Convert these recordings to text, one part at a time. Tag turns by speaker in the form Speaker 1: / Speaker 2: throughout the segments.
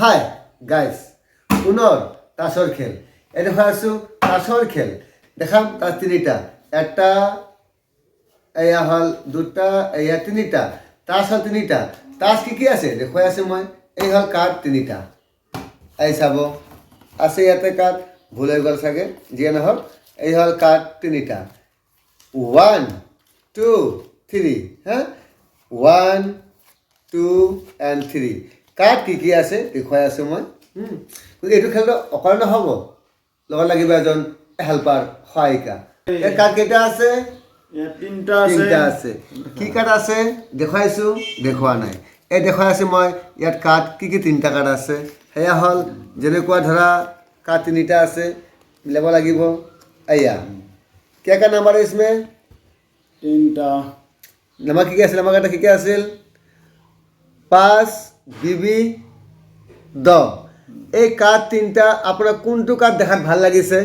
Speaker 1: hi guys পুনৰ তাছৰ খেল এই দেখাই আছোঁ তাছৰ খেল দেখাম তাছ তিনিটা এটা এয়া হ'ল দুটা এয়া তিনিটা তাছ হ'ল তিনিটা তাছ কি আছে দেখুৱাই আছোঁ মই এই হ'ল কাৰ্ড তিনিটা এই চাব আছে ইয়াতে কাৰ্ড ভুল হৈ গ'ল চাগে যিয়ে নহওক এই হ'ল কাৰ্ড তিনিটা 1 2 3 হা 1 2 and 3 কাৰ্ড কি আছে দেখুৱাই আছোঁ মই এইটো খেলটো অকলে নহ'ব লগত লাগিব এজন হেল্পাৰ সহায়িকা এই কাৰ্ড কেইটা আছে তিনিটা আছে কি কাৰ্ড আছে দেখুৱাইছোঁ দেখুওৱা নাই এই দেখুৱাই আছোঁ মই ইয়াত কাৰ্ড কি তিনিটা কাৰ্ড আছে সেয়া হ'ল যেনেকুৱা ধৰা কাৰ্ড তিনিটা আছে মিলাব লাগিব এয়া क्या নাম্বাৰ ইছমে
Speaker 2: তিনিটা
Speaker 1: নাম্বাৰ কি আছিল আমাৰ কাৰ্ডত কি আছিল 5 বিবি 10 এই কাৰ্ড তিনিটা আপোনাৰ কোনটো কাৰ্ড দেখাত ভাল লাগিছে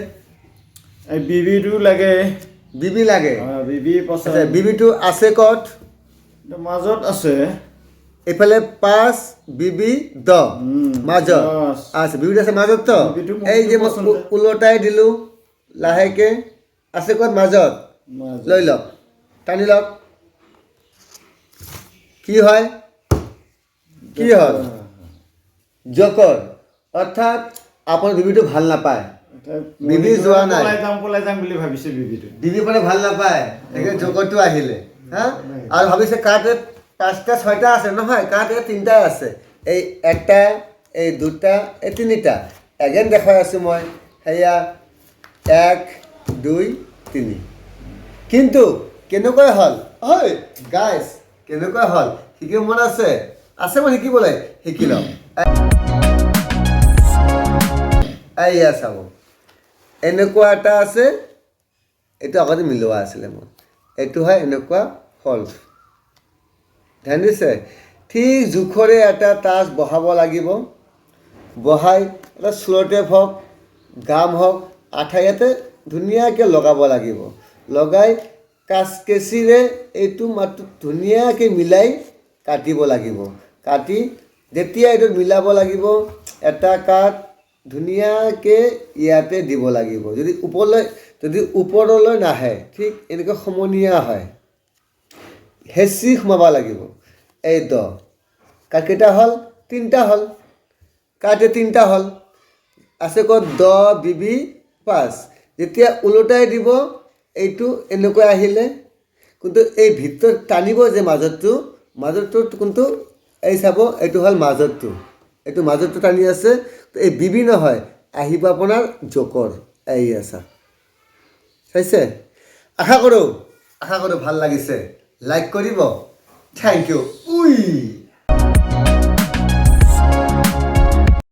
Speaker 2: এই বিবিটো লাগে
Speaker 1: বিবি লাগে
Speaker 2: বিবি পছন্দ
Speaker 1: বিবিটো আছে ক'ত
Speaker 2: মাজত আছে
Speaker 1: এইফালে 5 বিবি 10 মাজত আছে বিবিটো আছে মাজত তো এই যে উলটাই দিলোঁ লাহেকে আছে ক'ত মাজত লৈ লওক টানি লওক কি হয় কি হ'ল জকৰ অৰ্থাৎ আপোনাৰ বিবিটো ভাল নাপায় বিবি যোৱা নাই
Speaker 2: পলাই যাম বুলি ভাবিছে বিবিটো
Speaker 1: বিবি মানে ভাল নাপায় সেইকাৰণে জকৰটো আহিলে হা আৰু ভাবিছে কাৰ্ড 5টা 6টা আছে নহয় কাৰ্ড 3টা আছে এই এটা এই দুটা এই তিনিটা এগেইন দেখাই আছোঁ মই সেয়া 1 2 3 কিন্তু কেনেকুৱা হ'ল হয় গাইজ কেনেকুৱা হ'ল শিকিব মন আছে মই শিকিবলৈ শিকি লওঁ এয়া চাব এনেকুৱা এটা আছে এইটো আগতে মিলোৱা আছিলে মোৰ এইটো হয় এনেকুৱা ফল্চ ধ্যান দিছে ঠিক জোখৰে এটা তাছ বহাব লাগিব বহাই এটা চুৰটেপ হওক গাম হওক আঠা ইয়াতে ধুনীয়াকৈ লগাব লাগিব লগাই কাচকেচিৰে এইটো মাত্ৰ ধুনীয়াকৈ মিলাই কাটিব লাগিব কাটি যেতিয়া এইটো মিলাব লাগিব এটা কাঠ ধুনীয়াকৈ ইয়াতে দিব লাগিব যদি ওপৰলৈ নাহে ঠিক এনেকৈ সমনীয়া হয় হেঁচি সোমাব লাগিব এই কাঠকেইটা হ'ল 3টা হ'ল কাঠে 3টা হ'ল আছে ক'ত 10 বিবি 5 যেতিয়া ওলোটাই দিব এইটো এনেকৈ আহিলে কিন্তু এই ভিতৰত টানিব যে মাজতটো কোনটো এই চাব এইটো হ'ল মাজতটো এইটো মাজতটো টানি আছে এই বিবি নহয় আহিব আপোনাৰ জকৰ এই আছে চাইছে আশা কৰোঁ ভাল লাগিছে লাইক কৰিব থেংক ইউ